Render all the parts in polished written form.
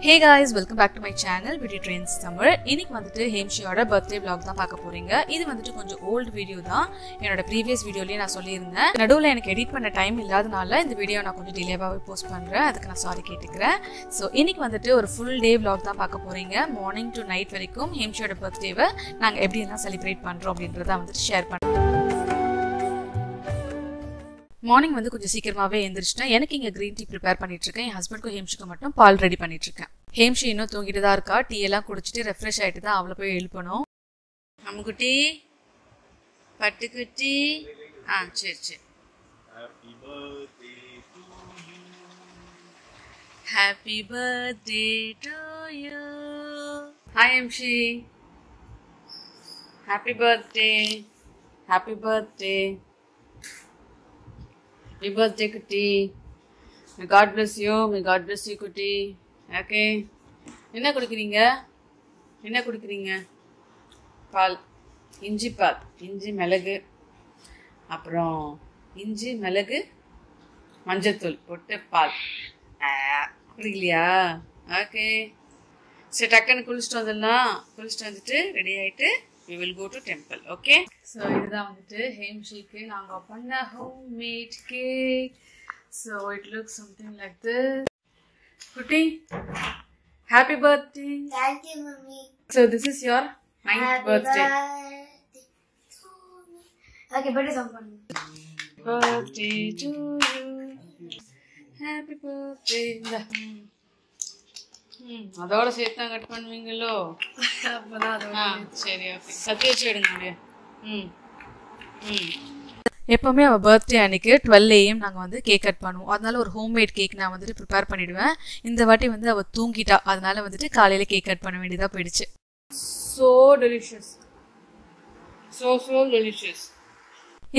Hey guys, welcome back to my channel Beauty Trends Tamil. இன்னைக்கு வந்துட்டு ஹேம்ஷியோட birthday vlog தான் பார்க்க போறீங்க. இது வந்துட்டு கொஞ்சம் ஓல்ட் வீடியோ தான். என்னோட previous வீடியோலயே நான் சொல்லியிருந்தேன். நடுவுல எனக்கு எடிட் பண்ண டைம் இல்லாதனால இந்த வீடியோ நான் கொஞ்சம் டிலேவாவே போஸ்ட் பண்றேன். அதுக்கு நான் சாரி கேட்டுக்கிறேன். சோ இன்னைக்கு வந்துட்டு ஒரு full day vlog தான் பார்க்க போறீங்க. மார்னிங் டு நைட் வரைக்கும் ஹேம்ஷியோட பர்த்டேவை நாங்க எப்படி எல்லாம் செலிப்ரேட் பண்றோம் அப்படின்றத வந்துட்டு ஷேர் பண்றேன். மார்னிங் வந்து கொஞ்சம் சீக்கிரமாவே எழுந்திரிச்சிட்டேன். எனக்கு இங்க கிரீன் டீ ப்ரிப்பேர் பண்ணிட்டு இருக்கேன். என் ஹஸ்பண்ட்க்கும் ஹேம்ஷிக்கும் மட்டும் பால் ரெடி பண்ணிட்டு இருக்கேன். ஹேம்ஷி இன்னும் தூங்கிட்டு தான் இருக்கா. டீ எல்லாம் குடிச்சிட்டு ரெஃப்ரெஷ் ஆயிட்டு தான் அவளை போய் எழுப்பணும். அம்முக்குட்டி, பட்டுக்குட்டி, சரி சரி. Happy birthday to you. Hi Hemshi. Happy birthday. Happy birthday. Happy birthday, Kutti. May God bless you. May God bless you, Kutti. Okay. என்ன குடிக்கிறீங்க? என்ன குடிக்கிறீங்க? பால். இஞ்சி பால். இஞ்சி மிளகு. அப்புறம் இஞ்சி மிளகு மஞ்சத்தூள் போட்டு பால். குடிக்கலையா? ஓகே. சரி டக்குன்னு குளிச்சுட்டு வந்துடலாம். குளிச்சுட்டு வந்துட்டு ரெடி ஆகிட்டு we will go to temple. Okay. So இதுதான் வந்துட்டு ஹேம்ஷிக்கு நாங்க பண்ண homemade cake. So it looks something like this. Kutti, happy birthday. Thank you, mommy. So this is your 9th birthday. Okay, birthday song for me. Birthday to you. Happy birthday. அதோட சேர்த்து cut பண்ணுவீங்களோ? சரி okay. சத்தி வச்சு எடுங்க. எப்பவுமே அவள் birthday அன்னைக்கு 12 AM நாங்கள் வந்து கேக் கட் பண்ணுவோம். அதனால ஒரு ஹோம்மேட் கேக் நான் வந்துட்டு ப்ரிப்பேர் பண்ணிடுவேன். இந்த வாட்டி வந்து அவள் தூங்கிட்டா, அதனால வந்துட்டு காலையில கேக் கட் பண்ண வேண்டியதாக போயிடுச்சு. So delicious, so delicious.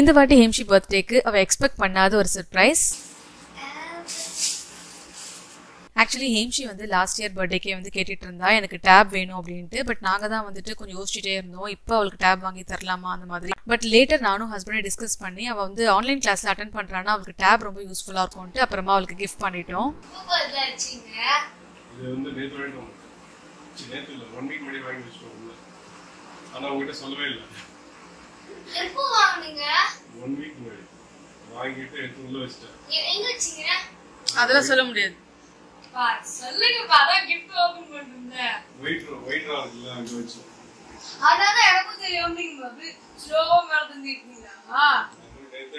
இந்த வாட்டி ஹேம்ஷி பர்த்டேக்கு அவள் எக்ஸ்பெக்ட் பண்ணாத ஒரு சர்ப்ரைஸ். ஆக்சுவலி ஹேம்ஷி வந்து லாஸ்ட் இயர் பர்த்டேக்கே வந்து கேட்டுட்டு இருந்தா எனக்கு டேப் வேணும் அப்படின்ட்டு. பட் நாங்கள் தான் வந்துட்டு கொஞ்சம் யோசிச்சுட்டே இருந்தோம் இப்போ அவளுக்கு டேப் வாங்கி தரலாமா அந்த மாதிரி. பட் லேட்டர் நானும் ஹஸ்பண்டை டிஸ்கஸ் பண்ணி அவள் வந்து ஆன்லைன் கிளாஸ்ல அட்டென்ட் பண்றான்னா அவளுக்கு டேப் ரொம்ப யூஸ்ஃபுல்லா இருக்கும்ட்டு அப்புறமா அவளுக்கு கிஃப்ட் பண்ணிட்டோம். அதெல்லாம் சொல்ல முடியாது. சொல்லுங்க பாதா gift ஓபன் பண்ணிருந்தேன். வெயிட் ரால்ல அங்க வெச்சு. அதானே எனக்கு தெரியும் நீங்க அது ஸ்லோவா நடந்துட்டீங்களா?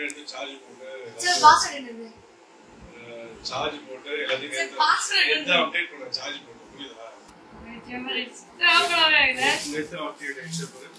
எடுத்து சார்ஜ் போட்டு. சரி பாஸ்வேர்ட் என்னது? சார்ஜ் போட்டு எல்லாத்தையும் எடுத்து அப்டேட் பண்ண சார்ஜ் போட்டு புரியுதா? நெட் அப்டேட் போடு.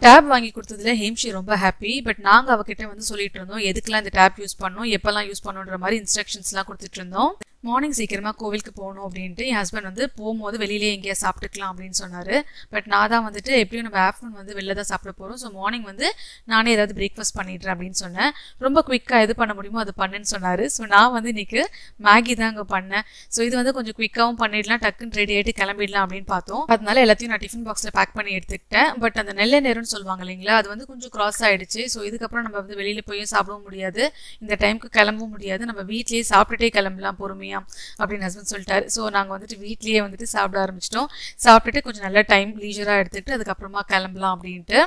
டேப் வாங்கி கொடுத்ததுல ஹேம்ஷி ரொம்ப ஹாப்பி. பட் நாங்கள் அவகிட்ட வந்து சொல்லிட்டு இருந்தோம் எதுக்கெல்லாம் இந்த டேப் யூஸ் பண்ணோம், எப்பெல்லாம் யூஸ் பண்ணணுன்ற மாதிரி இன்ஸ்ட்ரக்ஷன்ஸ்லாம் கொடுத்துட்டு இருந்தோம். மார்னிங் சீக்கிரமாக கோவிலுக்கு போகணும் அப்படின்ட்டு என் ஹஸ்பண்ட் வந்து போகும்போது வெளியிலே எங்கேயா சாப்பிட்டுக்கலாம் அப்படின்னு சொன்னார். பட் நான் தான் வந்துட்டு எப்படியும் நம்ம ஆஃப்டர்நூன் வந்து வெளில தான் சாப்பிட போகிறோம். ஸோ மார்னிங் வந்து நானே ஏதாவது பிரேக்ஃபாஸ்ட் பண்ணிடுறேன் அப்படின்னு சொன்னேன். ரொம்ப குயிக்காக எது பண்ண முடியுமோ அது பண்ணுன்னு சொன்னார். ஸோ நான் வந்து இன்னைக்கு மேகி தான் அங்கே பண்ணேன். ஸோ இது வந்து கொஞ்சம் குயிக்காகவும் பண்ணிடலாம், டக்குன்னு ரெடி ஆகிட்டு கிளம்பிடலாம் அப்படின்னு பார்த்தோம். அதனால எல்லாத்தையும் நான் டிஃபன் பாக்ஸில் பேக் பண்ணி எடுத்துக்கிட்டேன். பட் அந்த நெல்லை நேரம்னு சொல்லுவாங்க இல்லைங்களா, அது வந்து கொஞ்சம் கிராஸ் ஆகிடுச்சு. ஸோ இதுக்கப்புறம் நம்ம வந்து வெளியில் போய் சாப்பிடவும் முடியாது, இந்த டைமுக்கு கிளம்பவும் முடியாது, நம்ம வீட்லேயே சாப்பிட்டுட்டே கிளம்பலாம் பொறுமையாக அப்படின்னு ஹஸ்பண்ட் சொல்லிட்டாரு. ஸோ நாங்கள் வந்துட்டு வீட்லேயே வந்துட்டு சாப்பிட ஆரம்பிச்சிட்டோம். சாப்பிட்டுட்டு கொஞ்சம் நல்ல டைம் லீஜராக எடுத்துக்கிட்டு அதுக்கப்புறமா கிளம்பலாம் அப்படின்ட்டு.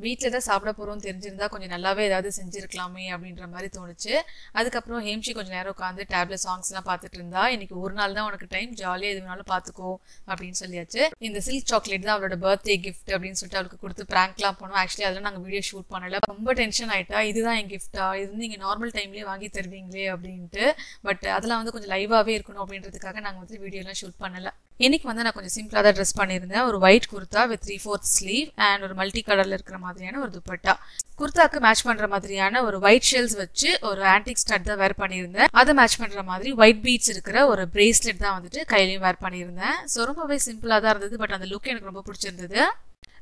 வீட்டில் தான் சாப்பிட போகிறோம்னு தெரிஞ்சிருந்தா கொஞ்சம் நல்லாவே ஏதாவது செஞ்சுருக்கலாமே அப்படின்ற மாதிரி தோணுச்சு. அதுக்கப்புறம் ஹேம்ஷி கொஞ்சம் நேரம் உட்காந்து டேப்லெட் சாங்ஸ்லாம் பார்த்துட்டு இருந்தா. இன்னைக்கு ஒரு நாள் தான் உனக்கு டைம், ஜாலியாக எது வேணாலும் பார்த்துக்கோ அப்படின்னு சொல்லியாச்சு. இந்த சில்க் சாக்லேட் தான் அவளோட பர்த்டே கிஃப்ட் அப்படின்னு சொல்லிட்டு அவளுக்கு கொடுத்து ப்ராங்க்லாம் போனோம். ஆக்சுவலி அதெல்லாம் நாங்கள் வீடியோ ஷூட் பண்ணல. ரொம்ப டென்ஷன் ஆகிட்டா, இதுதான் என் கிஃப்ட்டா, இது வந்து நீங்கள் நார்மல் டைம்லேயே வாங்கி தருவீங்களே அப்படின்ட்டு. பட் அதெல்லாம் வந்து கொஞ்சம் லைவாகவே இருக்கணும் அப்படின்றதுக்காக நாங்கள் வந்து வீடியோலாம் ஷூட் பண்ணலை. இன்னைக்கு வந்து நான் கொஞ்சம் சிம்பிளாக தான் ட்ரெஸ் பண்ணியிருந்தேன். ஒரு white kurta with 3/4 sleeve and ஒரு மல்டி கலரில் இருக்கிற மாதிரியான ஒரு துப்பட்டா. குர்தாக்கு மேட்ச் பண்ற மாதிரியான ஒரு ஒயிட் ஷெல்ஸ் வச்சு ஒரு ஆன்டிக் ஸ்டட் தான் வேர் பண்ணியிருந்தேன். அதை மேட்ச் பண்ற மாதிரி ஒயிட் பீட்ஸ் இருக்கிற ஒரு பிரேஸ்லெட் தான் வந்துட்டு கையிலையும் வேர் பண்ணியிருந்தேன். ஸோ ரொம்பவே சிம்பிளாக தான் இருந்தது. பட் அந்த லுக் எனக்கு ரொம்ப பிடிச்சிருந்தது.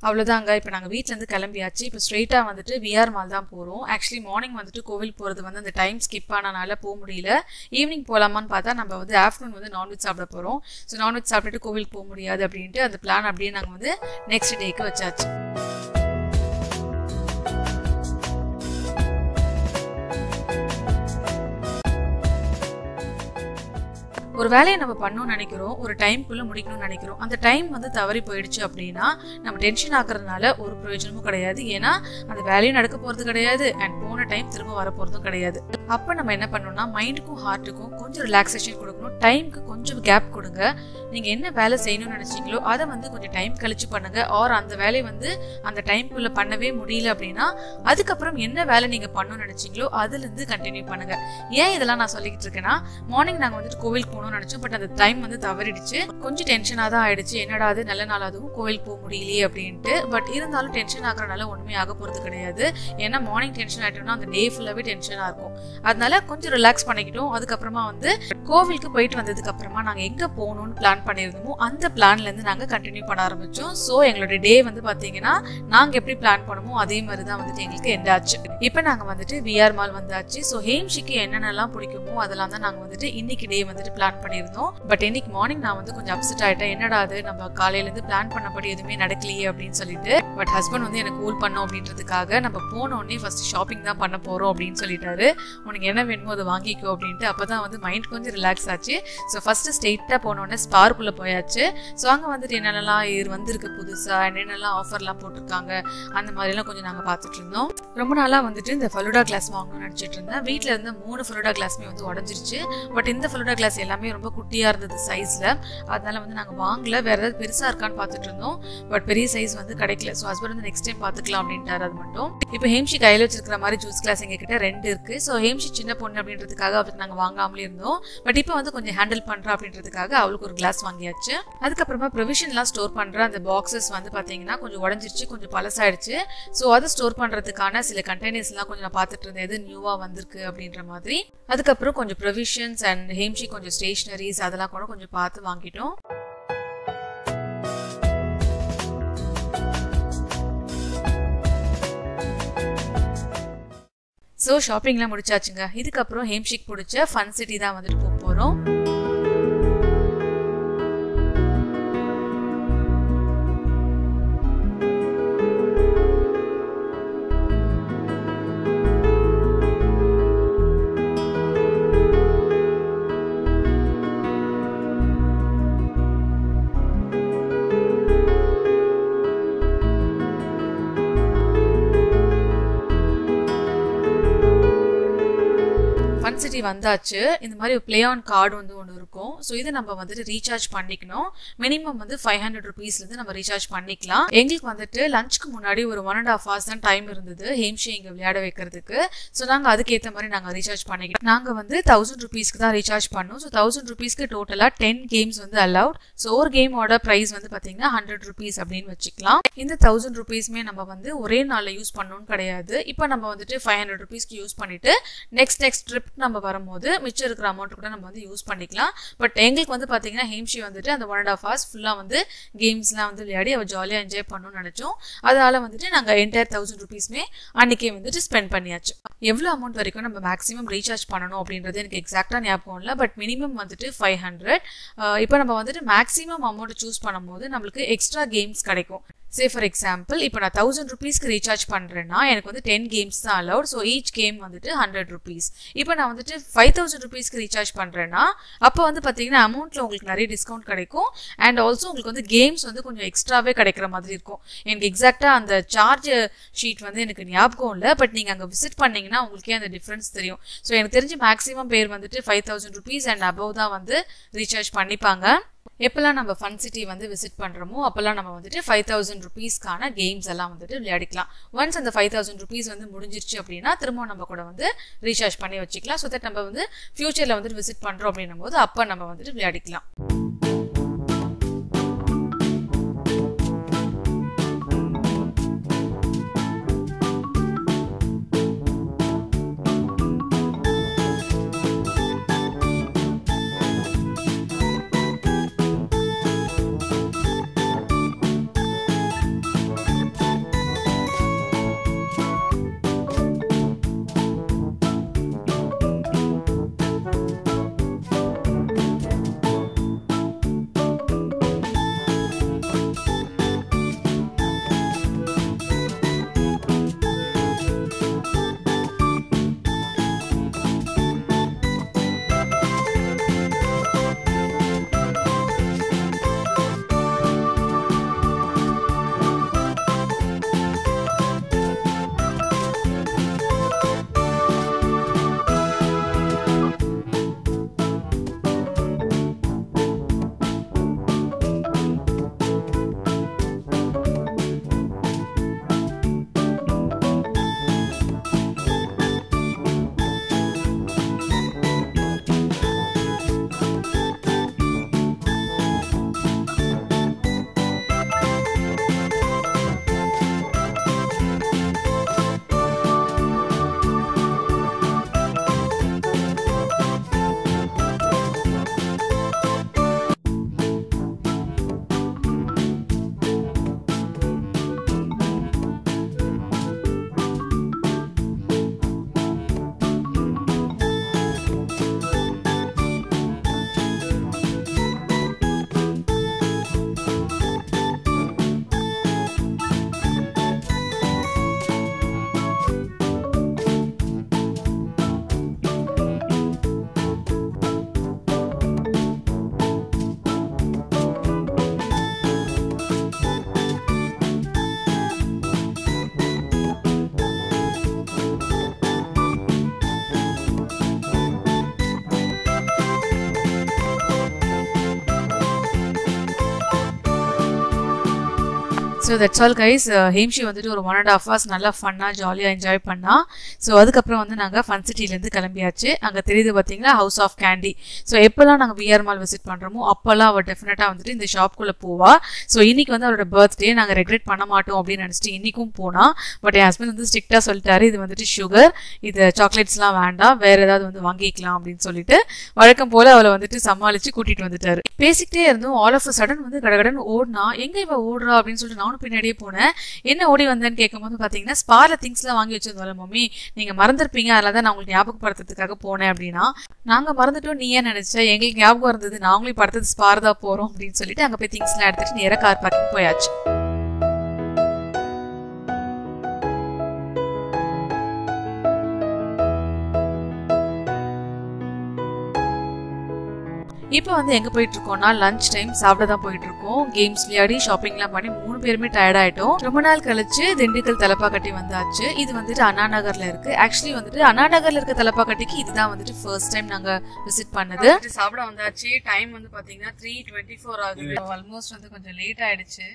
அவ்வளோதாங்க. இப்போ நாங்கள் வீட்டிலேருந்து கிளம்பியாச்சு. இப்போ ஸ்ட்ரெயிட்டாக வந்துட்டு விஆர் மால் தான் போகிறோம். ஆக்சுவலி மார்னிங் வந்துட்டு கோவில் போகிறது வந்து அந்த டைம் ஸ்கிப் ஆனனால போக முடியல. ஈவினிங் போகலாமான்னு பார்த்தா நம்ம வந்து ஆஃப்டர்நூன் வந்து நான்வெஜ் சாப்பிட போகிறோம். ஸோ நான்வெஜ் சாப்பிட்டுட்டு கோவிலுக்கு போக முடியாது அப்படின்ட்டு அந்த பிளான் அப்படியே நாங்கள் வந்து நெக்ஸ்ட் டேக்கு வச்சாச்சு. ஒரு வேலையை நம்ம பண்ணணும்னு நினைக்கிறோம், ஒரு டைம்குள்ள முடிக்கணும்னு நினைக்கிறோம், அந்த டைம் வந்து தவறி போயிடுச்சு அப்படின்னா நம்ம டென்ஷன் ஆகுறதுனால ஒரு பிரயோஜனமும் கிடையாது. ஏன்னா அந்த வேலையும் நடக்க போறது கிடையாது அண்ட் போன டைம் திரும்ப வர போறதும் கிடையாது. அப்ப நம்ம என்ன பண்ணணும்னா மைண்டுக்கும் ஹார்ட்டுக்கும் கொஞ்சம் ரிலாக்ஸேஷன் கொடுக்கணும், டைம்க்கு கொஞ்சம் கேப் கொடுங்க. நீங்க என்ன வேலை செய்யணும்னு நினைச்சீங்களோ அதை வந்து கொஞ்சம் டைம் கழிச்சு பண்ணுங்க. ஆர் அந்த வேலையை வந்து அந்த டைம்குள்ள பண்ணவே முடியல அப்படின்னா அதுக்கப்புறம் என்ன வேலை நீங்க பண்ணணும்னு நினைச்சீங்களோ அதுல இருந்து கண்டினியூ பண்ணுங்க. ஏன் இதெல்லாம் நான் சொல்லிக்கிட்டு இருக்கேன்னா, மார்னிங் நாங்க வந்துட்டு கோவிலுக்கு போகணும்னு நினைச்சோம், பட் அந்த டைம் வந்து தவறிடுச்சு. கொஞ்சம் டென்ஷனா தான் ஆயிடுச்சு, என்னடா அது நல்ல நாள் அதுவும் கோவிலுக்கு போக முடியலையே அப்படின்ட்டு. பட் இருந்தாலும் டென்ஷன் ஆகுறதுனால ஒண்ணுமே ஆக போறது கிடையாது. ஏன்னா மார்னிங் டென்ஷன் ஆயிட்டோம்னா அந்த டே ஃபுல்லாவே டென்ஷனா இருக்கும். அதனால கொஞ்சம் ரிலாக்ஸ் பண்ணிக்கிட்டோம். அதுக்கப்புறமா வந்து கோவிலுக்கு போயிட்டு வந்ததுக்கு அப்புறமா நாங்க எங்க போகணும்னு பிளான் பண்ணியிருந்தோமோ அந்த பிளான்ல இருந்து நாங்க கண்டினியூ பண்ண ஆரம்பிச்சோம். சோ எங்களோட டே வந்து பாத்தீங்கன்னா நாங்க எப்படி பிளான் பண்ணுமோ அதே மாதிரி தான் வந்துட்டு எங்களுக்கு எண்ட் ஆச்சு. இப்போ நாங்க வந்துட்டு விஆர் மால் வந்தாச்சு. ஸோ ஹேம்ஷிக்கு என்னென்னலாம் பிடிக்குமோ அதெல்லாம் தான் நாங்க வந்துட்டு இன்னைக்கு டே வந்துட்டு பிளான் பண்ணியிருந்தோம். பட் இன்னைக்கு மார்னிங் நான் வந்து கொஞ்சம் அப்செட் ஆயிட்டேன், என்னடா அது நம்ம காலையில இருந்து பிளான் பண்ணபடி எதுவுமே நடக்கலையே அப்படின்னு சொல்லிட்டு. பட் ஹஸ்பண்ட் வந்து எனக்கு கூல் பண்ணோம் அப்படின்றதுக்காக நம்ம போன உடனே ஃபர்ஸ்ட் ஷாப்பிங் தான் பண்ண போறோம் அப்படின்னு சொல்லிட்டாரு. உனக்கு என்ன வேணுமோ அதை வாங்கிக்கோ அப்படின்ட்டு. அப்பதான் வந்து மைண்ட் கொஞ்சம் ரிலாக்ஸ் ஆச்சு. ஸோ ஃபர்ஸ்ட் ஸ்ட்ரெயிட்டா போன உடனே ஸ்பார்க்குள்ள போயாச்சு. ஸோ அங்க வந்துட்டு என்னென்னலாம் வந்திருக்கு புதுசா, என்னென்னலாம் ஆஃபர்லாம் போட்டிருக்காங்க அந்த மாதிரிலாம் கொஞ்சம் நாங்கள் பார்த்துட்டு இருந்தோம். ரொம்ப நாளாக வந்துட்டு இந்த ஃபலூடா கிளாஸ் வாங்கணும்னு நினச்சிட்டு இருந்தேன். வீட்டில் இருந்த 3 ஃபலூடா கிளாஸுமே வந்து உடஞ்சிருச்சு. பட் இந்த ஃபலூடா கிளாஸ் எல்லாமே ரொம்ப குட்டியாக இருந்தது சைஸில். அதனால வந்து நாங்கள் வாங்கல, வேற ஏதாவது பெருசாக இருக்கான்னு பார்த்துட்டு இருந்தோம். பட் பெரிய சைஸ் வந்து கிடைக்கல. ஸோ ஹஸ்பண்ட் வந்து நெக்ஸ்ட் டைம் பார்த்துக்கலாம் அப்படின்ட்டார். அது மட்டும் இப்போ ஹேம்ஷி கையில் வச்சிருக்கிற மாதிரி ஜூஸ் கிளாஸ் எங்ககிட்ட 2 இருக்கு. ஸோ ஹேம்ஷி சின்ன பொண்ணு அப்படின்றதுக்காக அவருக்கு நாங்கள் வாங்காமலே இருந்தோம். பட் இப்போ வந்து கொஞ்சம் ஹேண்டில் பண்ணுறோம் அப்படின்றதுக்காக அவளுக்கு ஒரு கிளாஸ் வாங்கியாச்சு. அதுக்கப்புறமா ப்ரொவிஷன்லாம் ஸ்டோர் பண்ணுற அந்த பாக்ஸஸ் வந்து பார்த்தீங்கன்னா கொஞ்சம் உடஞ்சிருச்சு, கொஞ்சம் பழசாயிடுச்சு. ஸோ அதை ஸ்டோர் பண்ணுறதுக்கான சில கண்டெய்னர்ஸ்லாம் கொஞ்சம் நான் பார்த்துட்டு இருந்தேன், எது நியூவாக வந்திருக்கு அப்படின்ற மாதிரி. அதுக்கப்புறம் கொஞ்சம் ப்ரொவிஷன்ஸ் அண்ட் ஹேம்ஷி கொஞ்சம் ஸ்டேஷ்னரிஸ் அதெல்லாம் கூட கொஞ்சம் பார்த்து வாங்கிட்டோம். ஸோ ஷாப்பிங்லாம் முடிச்சாச்சுங்க. இதுக்கப்புறம் ஹேம்ஷிக்கு பிடிச்ச ஃபன் சிட்டி தான் வந்துட்டு போக போகிறோம். சிட்டி வந்தாச்சு. இந்த மாதிரி ஒரு பிளே ஆன் கார்டு வந்து ஒன்று இருக்கும். ஸோ இதை நம்ம வந்துட்டு ரீசார்ஜ் பண்ணிக்கணும். மினிமம் வந்து 500 rupeesலேருந்து நம்ம ரீசார்ஜ் பண்ணிக்கலாம். எங்களுக்கு வந்துட்டு லஞ்சுக்கு முன்னாடி ஒரு 1.5 hours தான் டைம் இருந்தது ஹேம்ஷி இங்கே விளையாட வைக்கிறதுக்கு. ஸோ நாங்கள் அதுக்கேற்ற மாதிரி நாங்கள் ரீசார்ஜ் பண்ணிக்கிட்டோம். நாங்கள் வந்து 1000 rupeesக்கு தான் ரீசார்ஜ் பண்ணோம். ஸோ 1000 rupeesக்கு டோட்டலாக 10 கேம்ஸ் வந்து அலவுட். ஸோ ஒரு கேமோட ப்ரைஸ் வந்து பார்த்தீங்கன்னா 100 rupees அப்படின்னு வச்சுக்கலாம். இந்த 1000 rupeesமே நம்ம வந்து ஒரே நாளில் யூஸ் பண்ணணும்னு கிடையாது. இப்போ நம்ம வந்துட்டு 500 rupeesக்கு யூஸ் பண்ணிட்டு நெக்ஸ்ட் ட்ரிப் நம்ம வரும்போது மிச்சம் இருக்கிற அமௌண்ட் கூட நம்ம வந்து யூஸ் பண்ணிக்கலாம். பட் எங்களுக்கு வந்து பார்த்தீங்கன்னா ஹேம்ஷி வந்துட்டு அந்த 1.5 hours ஃபுல்லாக வந்து கேம்ஸ்லாம் வந்து விளையாடி அவள் ஜாலியாக என்ஜாய் பண்ணணும்னு நினச்சோம். அதனால வந்துட்டு நாங்கள் என்டையர் 1000 rupeesமே அன்றைக்கே வந்துட்டு ஸ்பெண்ட் பண்ணியாச்சு. எவ்வளோ அமௌண்ட் வரைக்கும் நம்ம மேக்ஸிமம் ரீசார்ஜ் பண்ணணும் அப்படின்றது எனக்கு எக்ஸாக்டாக ஞாபகம் இல்லை. பட் மினிமம் வந்துட்டு 500. இப்போ நம்ம வந்துட்டு மேக்ஸிமம் அமௌண்ட் சூஸ் பண்ணும்போது நம்மளுக்கு எக்ஸ்ட்ரா கேம்ஸ் கிடைக்கும். சே ஃபார் எக்ஸாம்பிள் இப்போ நான் 1000 rupeesக்கு ரீசார்ஜ் பண்ணுறேன்னா எனக்கு வந்து 10 கேம்ஸ் தான் அலவுட். ஸோ ஈச் கேம் வந்துட்டு 100 rupees. இப்போ நான் வந்துட்டு 5000 rupeesக்கு ரீசார்ஜ் பண்ணுறேன்னா அப்போ வந்து பார்த்தீங்கன்னா அமௌண்ட்டில் உங்களுக்கு நிறைய டிஸ்கவுண்ட் கிடைக்கும். அண்ட் ஆல்சோ உங்களுக்கு வந்து கேம்ஸ் வந்து கொஞ்சம் எக்ஸ்ட்ராவே கிடைக்கிற மாதிரி இருக்கும். எனக்கு எக்ஸாக்டாக அந்த சார்ஜ் ஷீட் வந்து எனக்கு ஞாபகம் இல்லை. பட் நீங்கள் அங்கே விசிட் பண்ணிங்கன்னா உங்களுக்கே அந்த டிஃப்ரென்ஸ் தெரியும். ஸோ எனக்கு தெரிஞ்சு மேக்ஸிமம் பேர் வந்துட்டு 5000 rupees அண்ட் அபவ் தான் வந்து ரீசார்ஜ் பண்ணிப்பாங்க. எப்பெல்லாம் நம்ம ஃபன் சிட்டி வந்து விசிட் பண்ணுறோமோ அப்போல்லாம் நம்ம வந்துட்டு 5000 rupeesக்கான கேம்ஸ் எல்லாம் வந்துட்டு விளையாடிக்கலாம். ஒன்ஸ் அந்த 5000 rupees வந்து முடிஞ்சிருச்சு அப்படின்னா திரும்ப நம்ம கூட வந்து ரீசார்ஜ் பண்ணி வச்சுக்கலாம். ஸோ தட் நம்ம வந்து ஃபியூச்சரில் வந்துட்டு விசிட் பண்ணுறோம் அப்படின்னும் போது அப்போ நம்ம வந்துட்டு விளையாடிக்கலாம். So that's all guys. Hemshi வந்துட்டு ஒரு 1.5 hours நல்லா ஃபன்னாக ஜாலியாக என்ஜாய் பண்ணா. ஸோ அதுக்கப்புறம் வந்து நாங்கள் ஃபன் சிட்டிலேருந்து கிளம்பியாச்சு. அங்கே தெரியுது பார்த்தீங்களா ஹவுஸ் ஆஃப் கேண்டி. ஸோ எப்போல்லாம் நாங்கள் விஆர் மால் விசிட் பண்ணுறோமோ அப்போல்லாம் அவள் டெஃபினட்டாக வந்துட்டு இந்த ஷாப்குள்ளே போவா. ஸோ இன்னைக்கு வந்து அவரோட பர்த்டே, நாங்கள் ரெக்ரெட் பண்ண மாட்டோம் அப்படின்னு நினச்சிட்டு இன்றைக்கும் போனால். பட் என் ஹஸ்பண்ட் வந்து ஸ்ட்ரிக்டாக சொல்லிட்டாரு, இது வந்துட்டு சுகர், இது சாக்லேட்ஸ்லாம் வேண்டாம், வேறு ஏதாவது வந்து வாங்கிக்கலாம் அப்படின்னு சொல்லிட்டு வழக்கம் போல் அவளை வந்துட்டு சமாளித்து கூட்டிகிட்டு வந்துட்டாரு. பேசிக்கிட்டே இருந்தோம். ஆல் ஆஃப் அ சடன் வந்து கடகடன்னு ஓடினா, எங்கே இவ ஓடுறா அப்படின்னு சொல்லிட்டு நானும் பின்னாடியே போனேன். என்ன ஓடி வந்தேன்னு கேட்கும்போது பார்த்தீங்கன்னா ஸ்பார்ல திங்ஸ்லாம் வாங்கி வச்சிருந்தோம்ல மம்மி, நீங்கள் மறந்துருப்பீங்க, அதில் தான் நான் உங்களுக்கு ஞாபகப்படுத்துறதுக்காக போனேன் அப்படின்னா. நாங்கள் மறந்துட்டோம், நீ ஏன் நினைச்ச, எங்களுக்கு ஞாபகம் இருந்தது, நாங்களும் படுத்தது ஸ்பார் தான் போகிறோம் அப்படின்னு சொல்லிட்டு அங்கே போய் திங்ஸ்லாம் எடுத்துட்டு நேராக கார் பார்க்கிங் போயாச்சு. இப்போ வந்து எங்கே போயிட்டு இருக்கோம்னா லஞ்ச் டைம் சாப்பிட தான் போயிட்டு இருக்கோம். கேம்ஸ் விளையாடி ஷாப்பிங்லாம் பண்ணி 3 பேருமே டயர்ட் ஆயிட்டோம். ரொம்ப நாள் கழிச்சு திண்டுக்கல் தலப்பாக்கட்டி வந்தாச்சு. இது வந்துட்டு அண்ணா நகர்ல இருக்கு. ஆக்சுவலி வந்துட்டு அண்ணா நகர்ல இருக்க தலப்பாக்கட்டிக்கு இதுதான் வந்துட்டு ஃபர்ஸ்ட் டைம் நாங்க விசிட் பண்ணது. சாப்பிட வந்தாச்சு. டைம் வந்து பாத்தீங்கன்னா 3:24 ஆகுது. ஆல்மோஸ்ட் வந்து கொஞ்சம் லேட் ஆயிடுச்சு.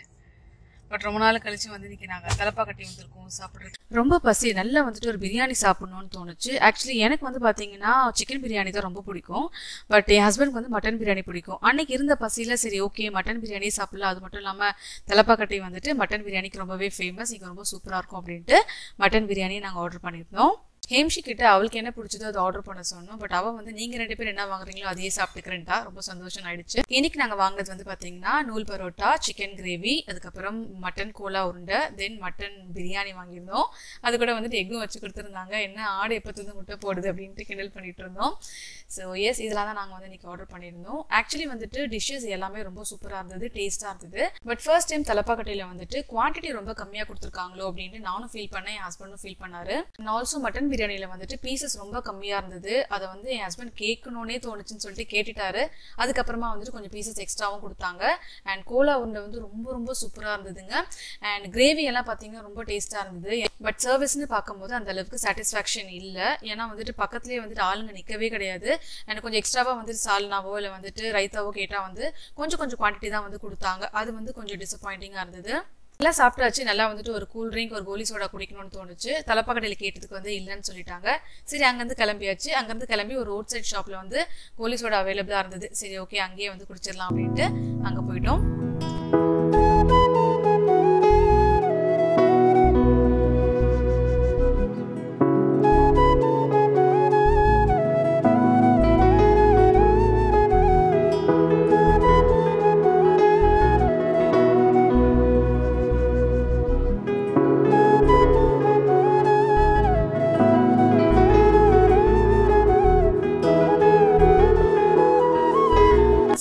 பட் ரொம்ப நாள் கழிச்சு வந்து இன்னைக்கு நாங்கள் தலப்பாக்கட்டி வந்திருக்கோம் சாப்பிட்றது. ரொம்ப பசி, நல்லா வந்துட்டு ஒரு பிரியாணி சாப்பிடணும்னு தோணுச்சு. ஆக்சுவலி எனக்கு வந்து பார்த்தீங்கன்னா சிக்கன் பிரியாணி தான் ரொம்ப பிடிக்கும். பட் என் ஹஸ்பண்ட்க்கு வந்து மட்டன் பிரியாணி பிடிக்கும். அன்னைக்கு இருந்த பசியில் சரி ஓகே மட்டன் பிரியாணி சாப்பிடலாம். அது மட்டும் இல்லாமல் தலப்பாக்கட்டி வந்துட்டு மட்டன் பிரியாணிக்கு ரொம்பவே ஃபேமஸ், இங்கே ரொம்ப சூப்பராக இருக்கும் அப்படின்ட்டு மட்டன் பிரியாணி நாங்கள் ஆர்டர் பண்ணியிருந்தோம். ஹேம்ஷி கிட்ட அவளுக்கு என்ன பிடிச்சதோ அதை ஆர்டர் பண்ண சொன்னோம். பட் அவள் வந்து நீங்கள் 2 பேர் என்ன வாங்குறீங்களோ அதையே சாப்பிட்டுக்கிறேன்ட்டா. ரொம்ப சந்தோஷம் ஆயிடுச்சு. இன்னைக்கு நாங்கள் வாங்கினது வந்து பார்த்தீங்கன்னா நூல் பரோட்டா, சிக்கன் கிரேவி, அதுக்கப்புறம் மட்டன் கோலா உருண்டை, தென் மட்டன் பிரியாணி வாங்கியிருந்தோம். அது கூட வந்துட்டு எக்கும் வச்சு கொடுத்துருந்தாங்க. என்ன ஆடு எப்போது முட்டை போடுது அப்படின்ட்டு கிண்டல் பண்ணிட்டு இருந்தோம். ஸோ எஸ், இதெல்லாம் தான் நாங்கள் வந்து இன்னைக்கு ஆர்டர் பண்ணியிருந்தோம். ஆக்சுவலி வந்துட்டு டிஷ்ஷஸ் எல்லாமே ரொம்ப சூப்பராக இருந்தது, டேஸ்ட்டாக இருந்தது. பட் ஃபர்ஸ்ட் டைம் தலப்பாக்கட்டையில் வந்துட்டு குவான்டிட்டி ரொம்ப கம்மியாக கொடுத்துருக்காங்களோ அப்படின்ட்டு நானும் ஃபீல் பண்ணேன், என் ஹஸ்பண்டும் ஃபீல் பண்ணாரு. அண்ட் ஆல்சோ மட்டன் பிரியாணியில் வந்துட்டு பீசஸ் ரொம்ப கம்மியாக இருந்தது. அதை வந்து என் ஹஸ்பண்ட் கேட்கணுன்னே தோணுச்சுன்னு சொல்லிட்டு கேட்டுட்டாரு. அதுக்கப்புறமா வந்துட்டு கொஞ்சம் பீசஸ் எக்ஸ்ட்ராவும் கொடுத்தாங்க. அண்ட் கோலா உருண்டை வந்து ரொம்ப ரொம்ப சூப்பராக இருந்ததுங்க. அண்ட் கிரேவி எல்லாம் பார்த்தீங்கன்னா ரொம்ப டேஸ்ட்டாக இருந்தது. பட் சர்வீஸ்ன்னு பார்க்கும்போது அந்த அளவுக்கு சாட்டிஸ்ஃபேக்ஷன் இல்லை. ஏன்னா வந்துட்டு பக்கத்துலேயே வந்துட்டு ஆளுங்க நிற்கவே கிடையாது. அண்ட் கொஞ்சம் எக்ஸ்ட்ராவாக வந்துட்டு சால்னாவோ இல்லை வந்துட்டு ரைத்தாவோ கேட்டால் வந்து கொஞ்சம் குவான்டிட்டி தான் வந்து கொடுத்தாங்க. அது வந்து கொஞ்சம் டிசப்பாயிண்டிங்காக இருந்தது. நல்லா சாப்பிட்டாச்சு. நல்லா வந்துட்டு ஒரு கூல் ட்ரிங்க், ஒரு கோலி சோடா குடிக்கணும்னு தோணுச்சு. தலப்பாக்கடையில் கேட்டதுக்கு வந்து இல்லைன்னு சொல்லிட்டாங்க. சரி அங்கேருந்து கிளம்பியாச்சு. அங்கேருந்து கிளம்பி ஒரு ரோட் சைட் ஷாப்பில் வந்து கோலி சோடா அவைலபிளாக இருந்தது. சரி ஓகே அங்கேயே வந்து குடிச்சிடலாம் அப்படின்ட்டு அங்கே போயிட்டோம்.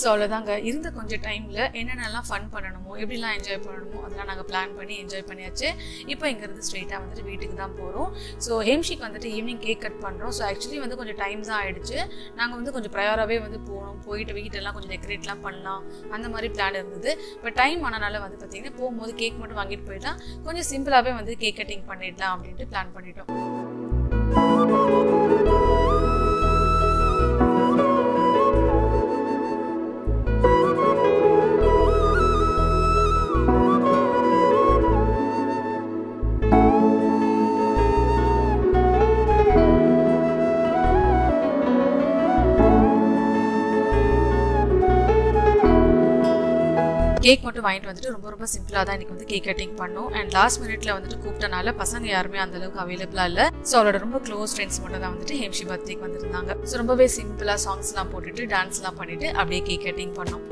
ஸோ அவ்வளோதாங்க. இருந்த கொஞ்சம் டைமில் என்னென்னலாம் ஃபன் பண்ணணுமோ, எப்படிலாம் என்ஜாய் பண்ணணுமோ அதெல்லாம் நாங்கள் பிளான் பண்ணி என்ஜாய் பண்ணியாச்சு. இப்போ இங்கேருந்து ஸ்ட்ரெயிட்டாக வந்துட்டு வீட்டுக்கு தான் போகிறோம். ஸோ ஹேம்ஷிக்கு வந்துட்டு ஈவினிங் கேக் கட் பண்ணுறோம். ஸோ ஆக்சுவலி வந்து கொஞ்சம் டைம் தான் ஆகிடுச்சு. நாங்கள் வந்து கொஞ்சம் ப்ரையராகவே வந்து போகணும், போயிட்டு வீட்டெல்லாம் கொஞ்சம் டெக்கரேட்லாம் பண்ணலாம் அந்த மாதிரி பிளான் இருந்தது. பட் டைம் ஆனனால வந்து பார்த்திங்கன்னா போகும்போது கேக் மட்டும் வாங்கிட்டு போயிடலாம், கொஞ்சம் சிம்பிளாகவே வந்து கேக் கட்டிங் பண்ணிடலாம் அப்படின்ட்டு பிளான் பண்ணிட்டோம். கேக் மட்டும் வாங்கிட்டு வந்துட்டு ரொம்ப ரொம்ப சிம்பிளாக தான் இன்றைக்கி வந்து கேக் கட்டிங் பண்ணோம். அண்ட் லாஸ்ட் மினிட்ல வந்துட்டு கூப்பிட்டனால பசங்க யாருமே அந்த அளவுக்கு அவைலபிளாக இல்லை. ஸோ அவளோட ரொம்ப க்ளோஸ் ஃப்ரெண்ட்ஸ் மட்டும் தான் வந்துட்டு ஹேம்ஷி பர்த்டேக்கு வந்திருந்தாங்க. ஸோ ரொம்பவே சிம்பிளாக சாங்ஸ்லாம் போட்டுட்டு டான்ஸ்லாம் பண்ணிட்டு அப்படியே கேக் கட்டிங் பண்ணோம்.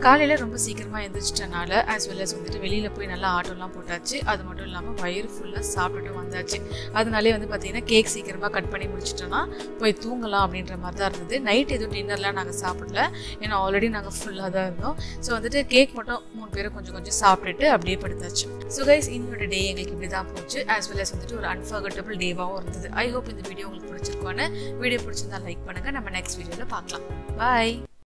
காலையில் ரொம்ப சீக்கிரமாக எழுந்திரிச்சிட்டனால ஆஸ் வெல் அஸ் வந்துட்டு வெளியில் போய் நல்லா ஆட்டோலாம் போட்டாச்சு. அது மட்டும் இல்லாமல் வயிறு ஃபுல்லாக சாப்பிட்டுட்டு வந்தாச்சு. அதனாலே வந்து பார்த்திங்கன்னா கேக் சீக்கிரமாக கட் பண்ணி முடிச்சிட்டோன்னா போய் தூங்கலாம் அப்படின்ற மாதிரி தான் இருந்தது. நைட் எதுவும் டின்னர்லாம் நாங்கள் சாப்பிடல, ஏன்னா ஆல்ரெடி நாங்கள் ஃபுல்லாக தான் இருந்தோம். ஸோ வந்துட்டு கேக் மட்டும் 3 பேரும் கொஞ்சம் சாப்பிட்டுட்டு அப்படியே படுத்தாச்சு. ஸோ கைஸ், இன்னொரு டே எங்களுக்கு இப்படி தான் போச்சு. ஆஸ் வெல் அஸ் வந்துட்டு ஒரு அன்ஃபர்கட்டபிள் டேவாகவும் இருந்தது. ஐ ஹோப் இந்த வீடியோ உங்களுக்கு பிடிச்சிருக்கோன்னு. வீடியோ பிடிச்சிருந்தா லைக் பண்ணுங்கள். நம்ம நெக்ஸ்ட் வீடியோவில் பார்க்கலாம். பாய்.